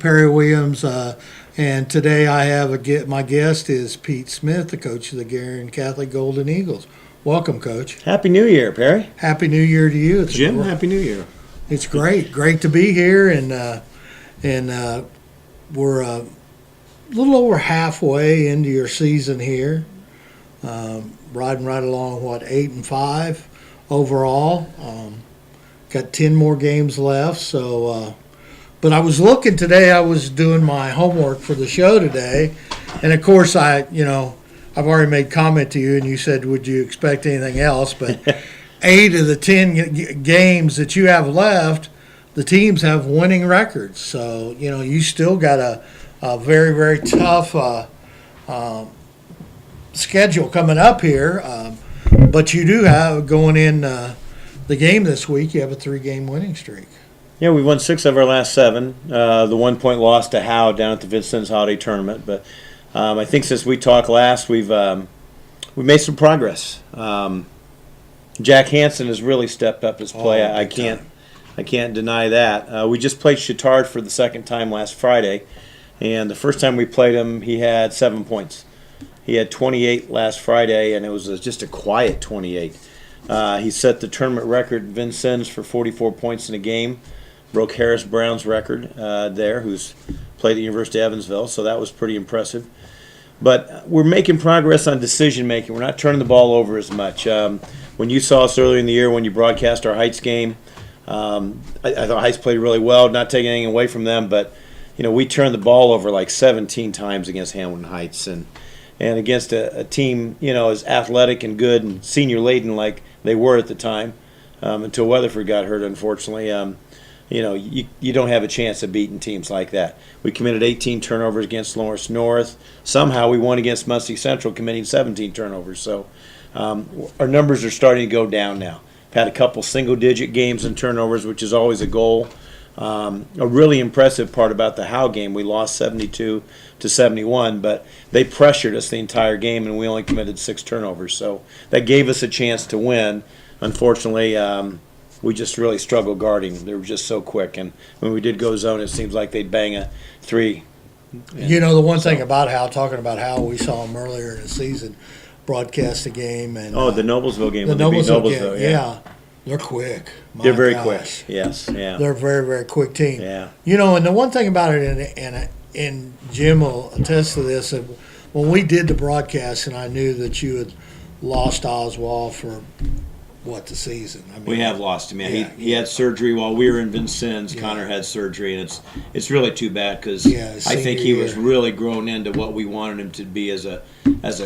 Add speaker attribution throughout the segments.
Speaker 1: Perry Williams, and today I have my guest is Pete Smith, the coach of the Guerin Catholic Golden Eagles. Welcome, Coach.
Speaker 2: Happy New Year, Perry.
Speaker 1: Happy New Year to you.
Speaker 2: Jim, Happy New Year.
Speaker 1: It's great to be here, and we're a little over halfway into your season here, riding right along 8-5 overall. Got 10 more games left, so. But I was looking today. I was doing my homework for the show today, and of course I've already made comment to you, and you said, "Would you expect anything else?" But 8 of the 10 games that you have left, the teams have winning records. So you still got a very, very tough schedule coming up here. But you do have going in. The game this week, you have a 3-game winning streak.
Speaker 2: Yeah, we won 6 of our last 7. The 1-point loss to Howe down at the Vincent's Holiday Tournament. But I think since we talked last, we've made some progress. Jack Hansen has really stepped up his play. I can't deny that. We just played Chittard for the second time last Friday, and the first time we played him, he had 7 points. He had 28 last Friday, and it was just a quiet 28. He set the tournament record, Vincennes, for 44 points in a game. Broke Harris Brown's record there, who's played at the University of Evansville, so that was pretty impressive. But we're making progress on decision-making. We're not turning the ball over as much. When you saw us earlier in the year when you broadcast our Heights game, I thought Heights played really well, not taking anything away from them, but we turned the ball over like 17 times against Hamilton Heights, and against a team as athletic and good and senior-laden like they were at the time, until Weatherford got hurt, unfortunately. You don't have a chance of beating teams like that. We committed 18 turnovers against Lawrence North. Somehow we won against Muncie Central, committing 17 turnovers. So our numbers are starting to go down now. We've had a couple single-digit games in turnovers, which is always a goal. A really impressive part about the Howe game, we lost 72-71, but they pressured us the entire game, and we only committed 6 turnovers. So that gave us a chance to win. Unfortunately, we just really struggled guarding. They were just so quick, and when we did go zone, it seems like they'd bang a 3.
Speaker 1: The one thing about Howe, talking about how we saw them earlier in the season, broadcast the game. And
Speaker 2: the Noblesville game.
Speaker 1: The Noblesville game, yeah. They're quick.
Speaker 2: They're very quick. Yes, yeah.
Speaker 1: They're a very, very quick team.
Speaker 2: Yeah.
Speaker 1: And the one thing about it, and Jim will attest to this, that when we did the broadcast, and I knew that you had lost Oswald for the season. I mean,
Speaker 2: we have lost him. Yeah,
Speaker 1: yeah,
Speaker 2: he had surgery while we were in Vincennes. Yeah. Connor had surgery, and it's really too bad because I think he was really grown into what we wanted him to be as a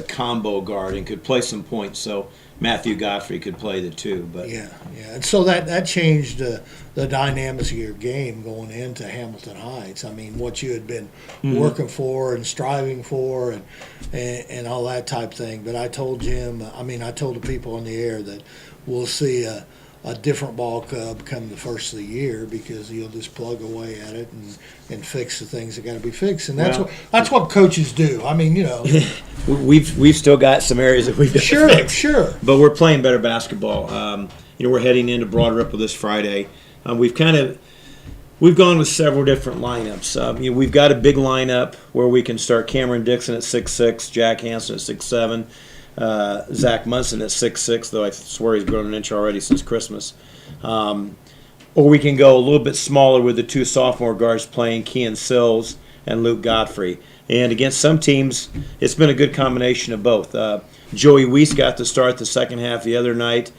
Speaker 2: combo guard and could play some points. So Matthew Godfrey could play the 2. But
Speaker 1: and so that changed the dynamics of your game going into Hamilton Heights. I mean, what you had been working for and striving for and all that type thing. But I told Jim, I told the people on the air that we'll see a different ball club come the first of the year because you'll just plug away at it and fix the things that got to be fixed. And that's what coaches do.
Speaker 2: We've still got some areas that we've got to fix.
Speaker 1: Sure.
Speaker 2: But we're playing better basketball. We're heading into Broad Ripple this Friday. We've gone with several different lineups. We've got a big lineup where we can start Cameron Dixon at 6'6", Jack Hansen at 6'7", Zach Munson at 6'6", though I swear he's grown an inch already since Christmas. Or we can go a little bit smaller with the 2 sophomore guards playing Kean Sills and Luke Godfrey. And against some teams, it's been a good combination of both. Joey Weiss got to start the second half the other night.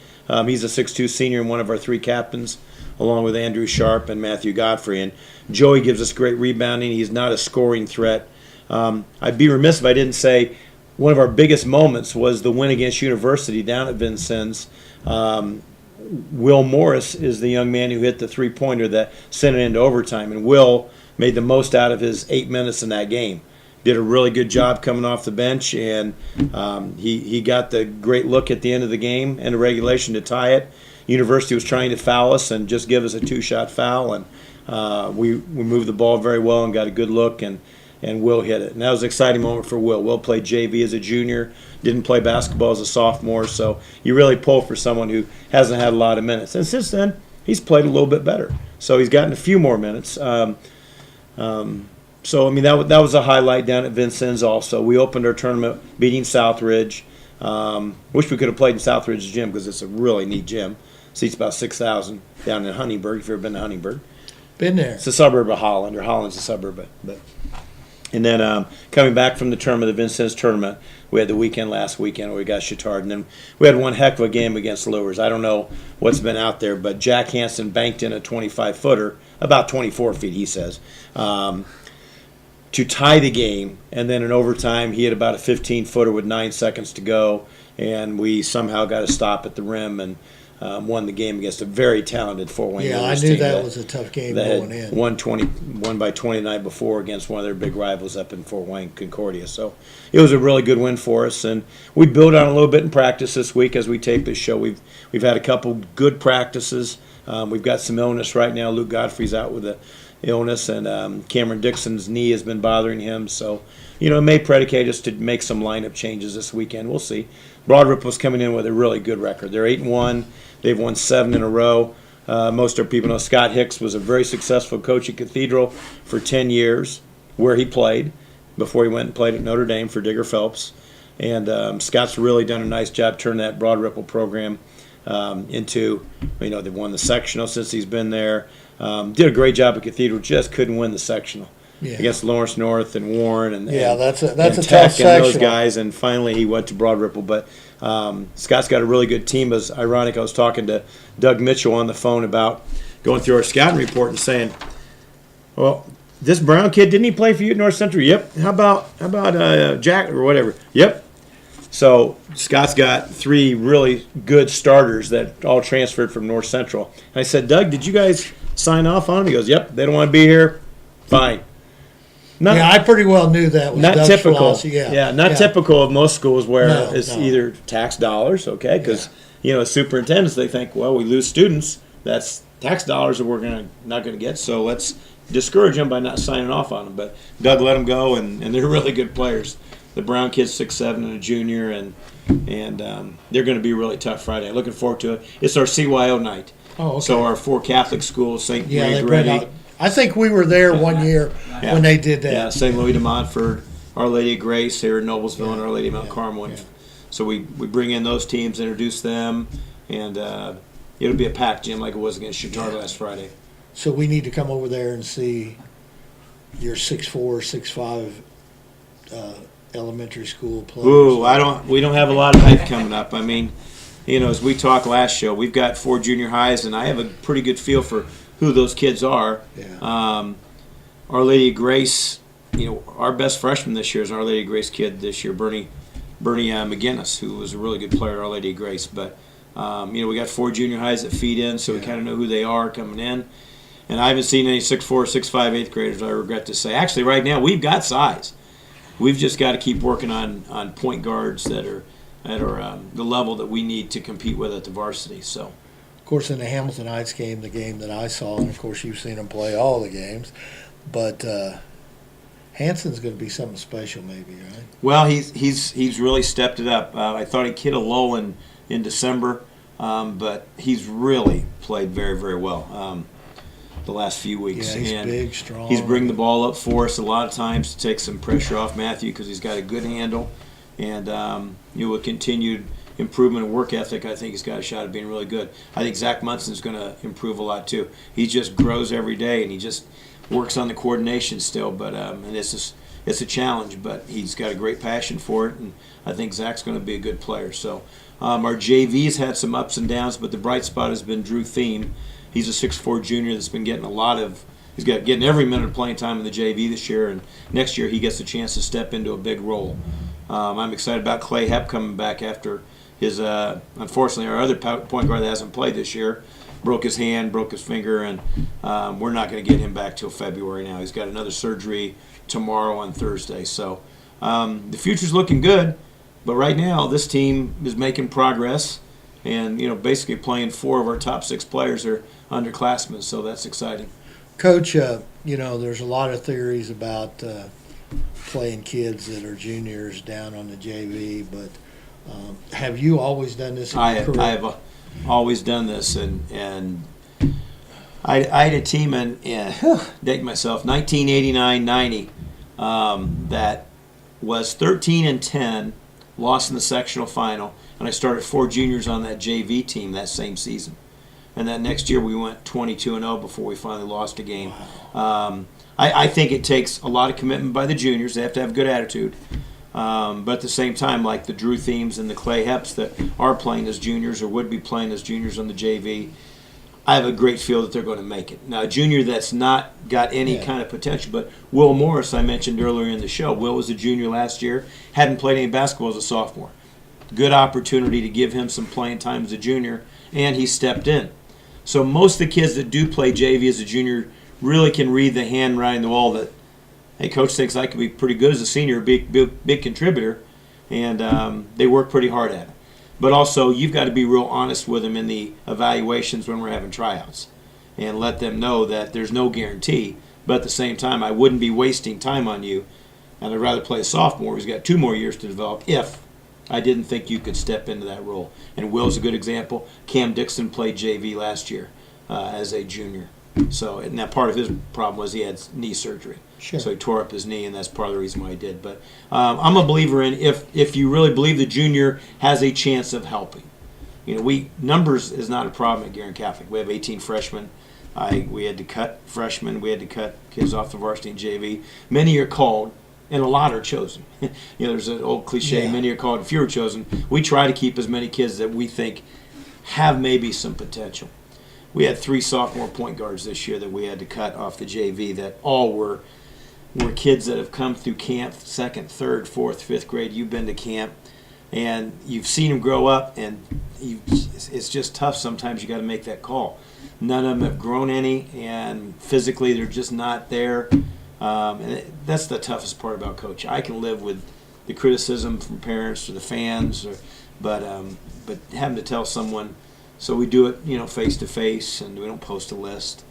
Speaker 2: He's a 6'2" senior and one of our 3 captains, along with Andrew Sharp and Matthew Godfrey. And Joey gives us great rebounding. He's not a scoring threat. I'd be remiss if I didn't say one of our biggest moments was the win against University down at Vincennes. Will Morris is the young man who hit the 3-pointer that sent it into overtime. And Will made the most out of his 8 minutes in that game. Did a really good job coming off the bench, and he got the great look at the end of the game and the regulation to tie it. University was trying to foul us and just give us a 2-shot foul, and we moved the ball very well and got a good look, and Will hit it. And that was an exciting moment for Will. Will played JV as a junior, didn't play basketball as a sophomore, so you really pull for someone who hasn't had a lot of minutes. And since then, he's played a little bit better. So he's gotten a few more minutes. So, I mean, that was a highlight down at Vincennes also. We opened our tournament beating Southridge. Wish we could have played in Southridge's gym because it's a really neat gym. Seats about 6,000 down in Huntingburg, if you've ever been to Huntingburg.
Speaker 1: Been there.
Speaker 2: It's a suburb of Holland, or Holland's a suburb. But And then coming back from the tournament, the Vincennes tournament, we had the weekend last weekend where we got Chittard. And then we had one heck of a game against Lures. I don't know what's been out there, but Jack Hansen banked in a 25-footer, about 24 feet, he says, to tie the game. And then in overtime, he had about a 15-footer with 9 seconds to go. And we somehow got a stop at the rim and won the game against a very talented Fort Wayne
Speaker 1: Yeah, I
Speaker 2: Lures
Speaker 1: knew
Speaker 2: team
Speaker 1: that was a tough game going in.
Speaker 2: Won by 20 the night before against one of their big rivals up in Fort Wayne, Concordia. So it was a really good win for us, and we built on a little bit in practice this week as we tape this show. We've had a couple good practices. We've got some illness right now. Luke Godfrey's out with a illness, and Cameron Dixon's knee has been bothering him. So, it may predicate us to make some lineup changes this weekend. We'll see. Broad Ripple's coming in with a really good record. They're 8-1. They've won 7 in a row. Most of our people know Scott Hicks was a very successful coach at Cathedral for 10 years, where he played before he went and played at Notre Dame for Digger Phelps. And Scott's really done a nice job turning that Broad Ripple program into, they've won the sectional since he's been there. Did a great job at Cathedral, just couldn't win the sectional against Lawrence North and Warren
Speaker 1: that's a
Speaker 2: Tech
Speaker 1: tough sectional.
Speaker 2: and those guys. And finally he went to Broad Ripple. But Scott's got a really good team. It's ironic, I was talking to Doug Mitchell on the phone about going through our scouting report and saying, well, this Brown kid, didn't he play for you at North Central? Yep. How about Jack or whatever? Yep. So Scott's got 3 really good starters that all transferred from North Central. And I said, Doug, did you guys sign off on them? He goes, yep, they don't want to be here. Fine.
Speaker 1: I pretty well knew that was
Speaker 2: not
Speaker 1: Doug's
Speaker 2: typical.
Speaker 1: philosophy.
Speaker 2: Not typical of most schools where it's
Speaker 1: No.
Speaker 2: either tax dollars, okay, because superintendents, they think, well, we lose students, that's tax dollars that we're not going to get, so let's discourage them by not signing off on them. But Doug let them go, and they're really good players. The Brown kid's 6'7" and a junior, and they're going to be really tough Friday. Looking forward to it. It's our CYO night.
Speaker 1: Oh, okay.
Speaker 2: So our 4 Catholic schools, St.
Speaker 1: Yeah,
Speaker 2: Marie
Speaker 1: they
Speaker 2: Goretti.
Speaker 1: bring out. I think we were there one year when they did that.
Speaker 2: Yeah, St. Louis de Montfort, Our Lady of Grace here in Noblesville, and Our Lady of Mount Carmel.
Speaker 1: Yeah.
Speaker 2: So we bring in those teams, introduce them, and it'll be a packed gym like it was against Chittard last Friday.
Speaker 1: So we need to come over there and see your 6'4", 6'5" elementary school players.
Speaker 2: Ooh, we don't have a lot of hype coming up. I mean, as we talked last show, we've got 4 junior highs, and I have a pretty good feel for who those kids are.
Speaker 1: Yeah.
Speaker 2: Our Lady of Grace, our best freshman this year is Our Lady of Grace kid this year, Bernie McGinnis, who was a really good player at Our Lady of Grace. But, we got 4 junior highs that feed in, so we kind of know who they are coming in. And I haven't seen any 6'4", 6'5", 8th graders, I regret to say. Actually, right now, we've got size. We've just got to keep working on point guards that are the level that we need to compete with at the varsity. So,
Speaker 1: Of course, in the Hamilton Heights game, the game that I saw, and of course you've seen him play all the games, but Hanson's going to be something special, maybe, right?
Speaker 2: well, he's really stepped it up. I thought he hit a lull in December, but he's really played very, very well the last few weeks.
Speaker 1: Yeah, he's
Speaker 2: and
Speaker 1: big, strong.
Speaker 2: He's bringing the ball up for us a lot of times to take some pressure off Matthew because he's got a good handle, and with continued improvement and work ethic, I think he's got a shot at being really good. I think Zach Munson's going to improve a lot too. He just grows every day, and he just works on the coordination still. But and it's a challenge, but he's got a great passion for it, and I think Zach's going to be a good player. So our JV's had some ups and downs, but the bright spot has been Drew Thiem. He's a 6'4" junior that's been getting getting every minute of playing time in the JV this year, and next year he gets a chance to step into a big role. I'm excited about Clay Hepp coming back after his, unfortunately, our other point guard that hasn't played this year broke his hand, broke his finger, and we're not going to get him back till February now. He's got another surgery tomorrow on Thursday. So the future's looking good, but right now this team is making progress, and basically playing 4 of our top 6 players are underclassmen, so that's exciting.
Speaker 1: Coach, there's a lot of theories about playing kids that are juniors down on the JV, but have you always done this in your career?
Speaker 2: I have always done this, and I had a team date myself, 1989-90, that was 13-10, lost in the sectional final, and I started 4 juniors on that JV team that same season. And that next year we went 22-0 before we finally lost a game. I think it takes a lot of commitment by the juniors. They have to have a good attitude. But at the same time, like the Drew Themes and the Clay Heps that are playing as juniors or would be playing as juniors on the JV, I have a great feel that they're going to make it. Now, a junior that's not got any kind of potential, but Will Morris, I mentioned earlier in the show, Will was a junior last year, hadn't played any basketball as a sophomore. Good opportunity to give him some playing time as a junior, and he stepped in. So most of the kids that do play JV as a junior really can read the handwriting on the wall that, hey, coach thinks I could be pretty good as a senior, big contributor, and they work pretty hard at it. But also, you've got to be real honest with them in the evaluations when we're having tryouts and let them know that there's no guarantee. But at the same time, I wouldn't be wasting time on you, and I'd rather play a sophomore who's got 2 more years to develop if I didn't think you could step into that role. And Will's a good example. Cam Dixon played JV last year as a junior. So, and that part of his problem was he had knee surgery.
Speaker 1: Sure.
Speaker 2: So he tore up his knee, and that's part of the reason why he did. But I'm a believer in if you really believe the junior has a chance of helping. You know, numbers is not a problem at Guerin Catholic. We have 18 freshmen. We had to cut freshmen. We had to cut kids off the varsity and JV. Many are called, and a lot are chosen. You know, there's an old cliche, many are called and few are chosen. We try to keep as many kids that we think have maybe some potential. We had 3 sophomore point guards this year that we had to cut off the JV that all were kids that have come through camp, 2nd, 3rd, 4th, 5th grade. You've been to camp, and you've seen them grow up, and it's just tough sometimes. You got to make that call. None of them have grown any, and physically they're just not there. And that's the toughest part about coaching. I can live with the criticism from parents or the fans, but having to tell someone. So we do it, you know, face to face, and we don't post a list.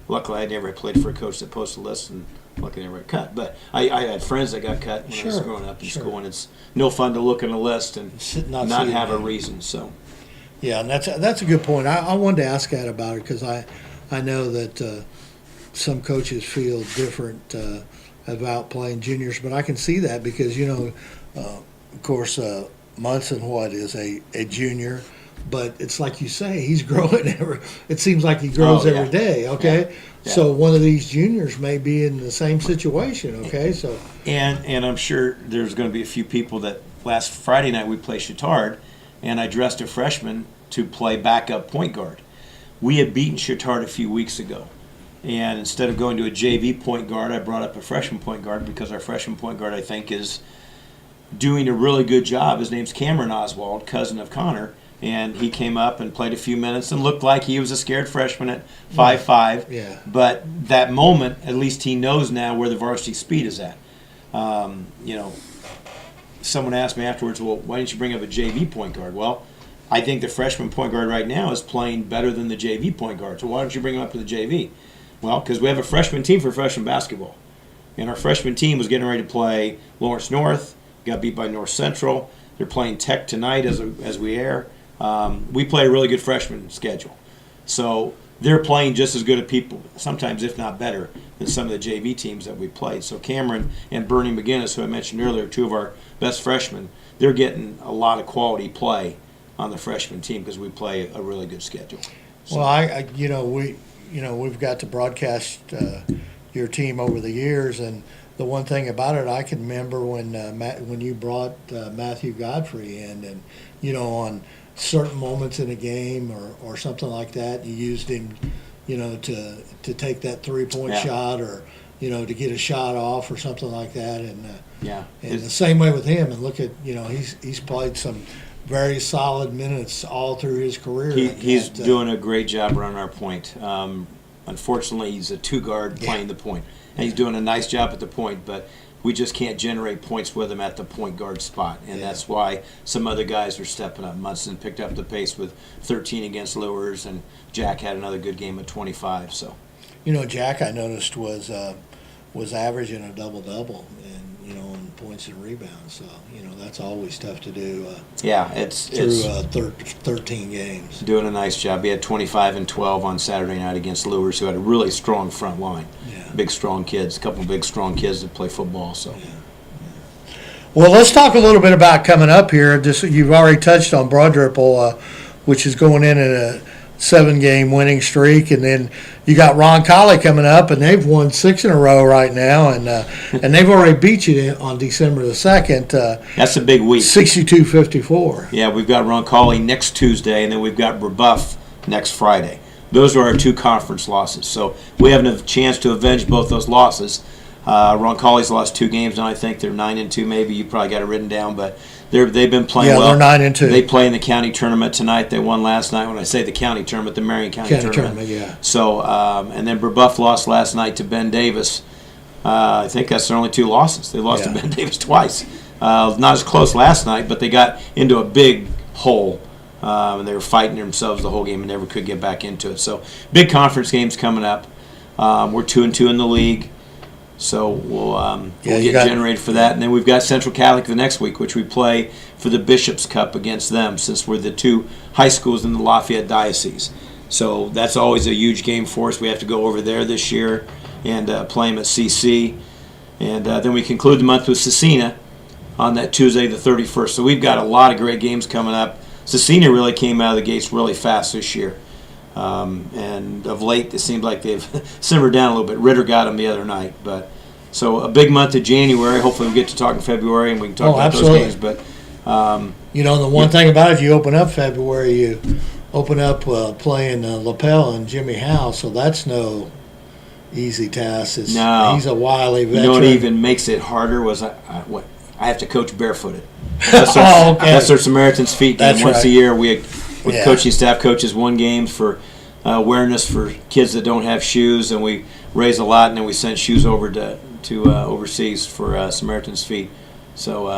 Speaker 2: Luckily, I never played for a coach that posted a list, and luckily I never got cut. But I had friends that got cut when I was growing up in school, and it's no fun to look at a list and not have a reason. So,
Speaker 1: yeah, and that's a good point. I wanted to ask that about it because I know that some coaches feel different about playing juniors, but I can see that because, you know, of course, Munson is a junior. But it's like you say, he's growing it seems like he grows every day, okay? Yeah. So one of these juniors may be in the same situation, okay? So
Speaker 2: and I'm sure there's going to be a few people that last Friday night we played Chittard, and I dressed a freshman to play backup point guard. We had beaten Chittard a few weeks ago, and instead of going to a JV point guard, I brought up a freshman point guard because our freshman point guard, I think, is doing a really good job. His name's Cameron Oswald, cousin of Connor. And he came up and played a few minutes and looked like he was a scared freshman at 5'5".
Speaker 1: Yeah.
Speaker 2: But that moment, at least he knows now where the varsity speed is at. You know, someone asked me afterwards, well, why didn't you bring up a JV point guard? Well, I think the freshman point guard right now is playing better than the JV point guard. So why don't you bring him up to the JV? Well, because we have a freshman team for freshman basketball. And our freshman team was getting ready to play Lawrence North, got beat by North Central. They're playing Tech tonight as we air. We play a really good freshman schedule. So they're playing just as good a people, sometimes if not better, than some of the JV teams that we played. So Cameron and Bernie McGinnis, who I mentioned earlier, 2 of our best freshmen, they're getting a lot of quality play on the freshman team because we play a really good schedule. So,
Speaker 1: well, we've got to broadcast your team over the years, and the one thing about it, I can remember when you brought Matthew Godfrey in, and you know, on certain moments in a game or something like that, you used him, you know, to take that 3-point shot or, you know, to get a shot off or something like that. And and the same way with him. And look at, you know, he's played some very solid minutes all through his career.
Speaker 2: He's doing a great job running our point. Unfortunately, he's a 2-guard playing the point. And he's doing a nice job at the point, but we just can't generate points with him at the point guard spot. And that's why some other guys are stepping up. Munson picked up the pace with 13 against Lures, and Jack had another good game at 25. So,
Speaker 1: you know, Jack, I noticed was averaging a double-double. And, you know, points and rebounds. So, that's always tough to do
Speaker 2: Yeah, it's
Speaker 1: through 13 games.
Speaker 2: doing a nice job. He had 25 and 12 on Saturday night against Lures, who had a really strong front line.
Speaker 1: Yeah.
Speaker 2: Big, strong kids, a couple of big, strong kids that play football. So.
Speaker 1: Yeah. Well, let's talk a little bit about coming up here. You've already touched on Broad Ripple, which is going in at a 7-game winning streak, and then you got Ron Colley coming up, and they've won 6 in a row right now, and they've already beat you on December the 2nd.
Speaker 2: That's a big week.
Speaker 1: 62-54.
Speaker 2: Yeah, we've got Ron Colley next Tuesday, and then we've got Rebuff next Friday. Those are our 2 conference losses, so we have a chance to avenge both those losses. Ron Colley's lost 2 games, and I think they're 9-2. Maybe you probably got it written down, but they've been playing well.
Speaker 1: Yeah, they're 9-2.
Speaker 2: They play in the county tournament tonight. They won last night. When I say the county tournament, the Marion County tournament.
Speaker 1: Yeah.
Speaker 2: So, and then Brebeuf lost last night to Ben Davis. I think that's their only 2 losses. They lost to Ben Davis twice. Not as close last night, but they got into a big hole. And they were fighting themselves the whole game and never could get back into it. So, big conference games coming up. We're 2-2 in the league. So we'll get generated for that. And then we've got Central Catholic the next week, which we play for the Bishop's Cup against them, since we're the 2 high schools in the Lafayette Diocese. So that's always a huge game for us. We have to go over there this year and play them at CC. And then we conclude the month with Cecina on that Tuesday the 31st. So we've got a lot of great games coming up. Cecina really came out of the gates really fast this year. And of late, it seems like they've simmered down a little bit. Ritter got them the other night. So a big month of January. Hopefully we'll get to talk in February and we can talk about
Speaker 1: absolutely.
Speaker 2: those games. But
Speaker 1: the one thing about it, you open up February, you open up playing Lapel and Jimmy Howe, so that's no easy task.
Speaker 2: No.
Speaker 1: He's a wily veteran.
Speaker 2: You know what even makes it harder was I have to coach barefooted.
Speaker 1: Okay.
Speaker 2: That's their Samaritan's Feet game.
Speaker 1: That's
Speaker 2: Once
Speaker 1: right.
Speaker 2: a year, coaching staff coaches 1 game for awareness for kids that don't have shoes, and we raise a lot, and then we send shoes over to overseas for Samaritan's Feet. So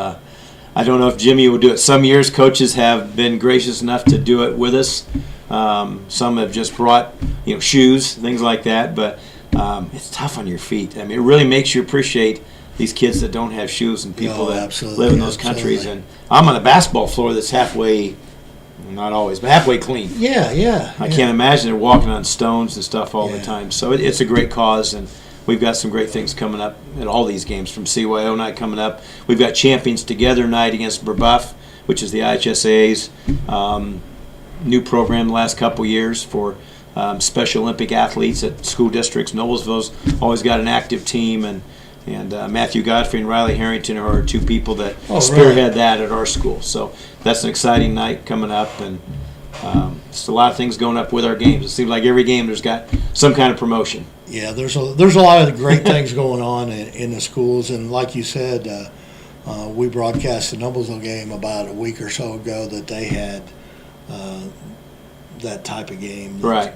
Speaker 2: I don't know if Jimmy will do it. Some years coaches have been gracious enough to do it with us. Some have just brought shoes, things like that, but it's tough on your feet. I mean, it really makes you appreciate these kids that don't have shoes and people that live in those countries. And I'm on a basketball floor that's halfway, not always, but halfway clean.
Speaker 1: Yeah.
Speaker 2: I can't imagine they're walking on stones and stuff all the time. So it's a great cause, and we've got some great things coming up at all these games. From CYO night coming up, we've got Champions Together night against Brebeuf, which is the IHSA's new program the last couple years for Special Olympic athletes at school districts. Noblesville's always got an active team, and Matthew Godfrey and Riley Harrington are 2 people that spearhead that at our school. So that's an exciting night coming up, and just a lot of things going up with our games. It seems like every game there's got some kind of promotion.
Speaker 1: Yeah, there's a lot of great things going on in the schools, and like you said, we broadcast the Noblesville game about a week or so ago that they had that type of game.
Speaker 2: Right.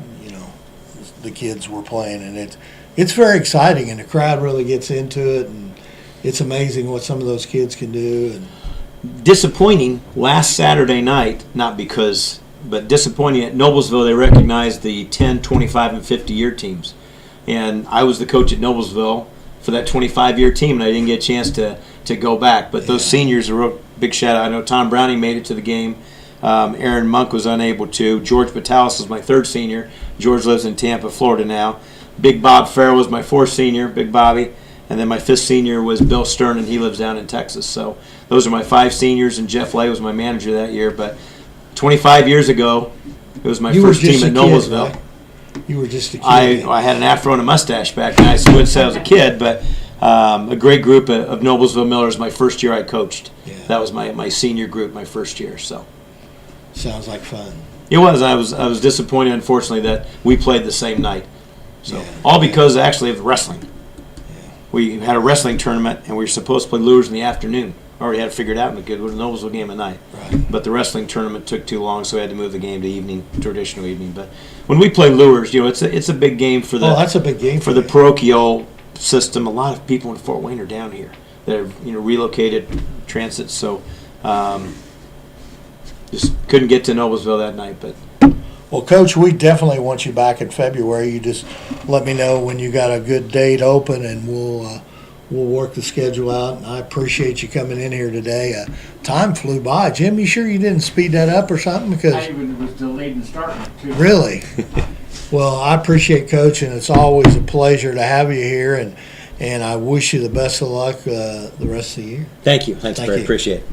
Speaker 1: The kids were playing, and it's very exciting, and the crowd really gets into it, and it's amazing what some of those kids can do. And
Speaker 2: disappointing last Saturday night, but disappointing at Noblesville. They recognized the 10, 25, and 50-year teams. And I was the coach at Noblesville for that 25-year team, and I didn't get a chance to go back. But those seniors, a real big shout-out. I know Tom Browning made it to the game. Aaron Monk was unable to. George Batalis was my 3rd senior. George lives in Tampa, Florida now. Big Bob Farrell was my 4th senior, Big Bobby. And then my 5th senior was Bill Stern, and he lives down in Texas. So those are my 5 seniors, and Jeff Lay was my manager that year. But 25 years ago, it was my first team at Noblesville.
Speaker 1: Right? You were just a kid.
Speaker 2: I had an afro and a mustache back then. I wouldn't say I was a kid, but a great group of Noblesville Millers my first year I coached.
Speaker 1: Yeah.
Speaker 2: That was my senior group my first year. So
Speaker 1: sounds like fun.
Speaker 2: it was. I was disappointed, unfortunately, that we played the same night. So all because actually of wrestling.
Speaker 1: Yeah.
Speaker 2: We had a wrestling tournament, and we were supposed to play lures in the afternoon. Already had it figured out, and we could go to the Noblesville game at night.
Speaker 1: Right.
Speaker 2: But the wrestling tournament took too long, so we had to move the game to evening, traditional evening. But when we play lures, it's a big game for the
Speaker 1: that's a big game
Speaker 2: for the parochial system. A lot of people in Fort Wayne are down here that are relocated transit, so just couldn't get to Noblesville that night. But
Speaker 1: Well, Coach, we definitely want you back in February. You just let me know when you got a good date open, and we'll work the schedule out. And I appreciate you coming in here today. Time flew by. Jim, you sure you didn't speed that up or something? Because
Speaker 3: I even was delayed in starting it too.
Speaker 1: really, well, I appreciate Coach, and it's always a pleasure to have you here. And I wish you the best of luck the rest of the year.
Speaker 2: Thank you. Thanks,
Speaker 1: Thank
Speaker 2: Barry.
Speaker 1: you.
Speaker 2: Appreciate it.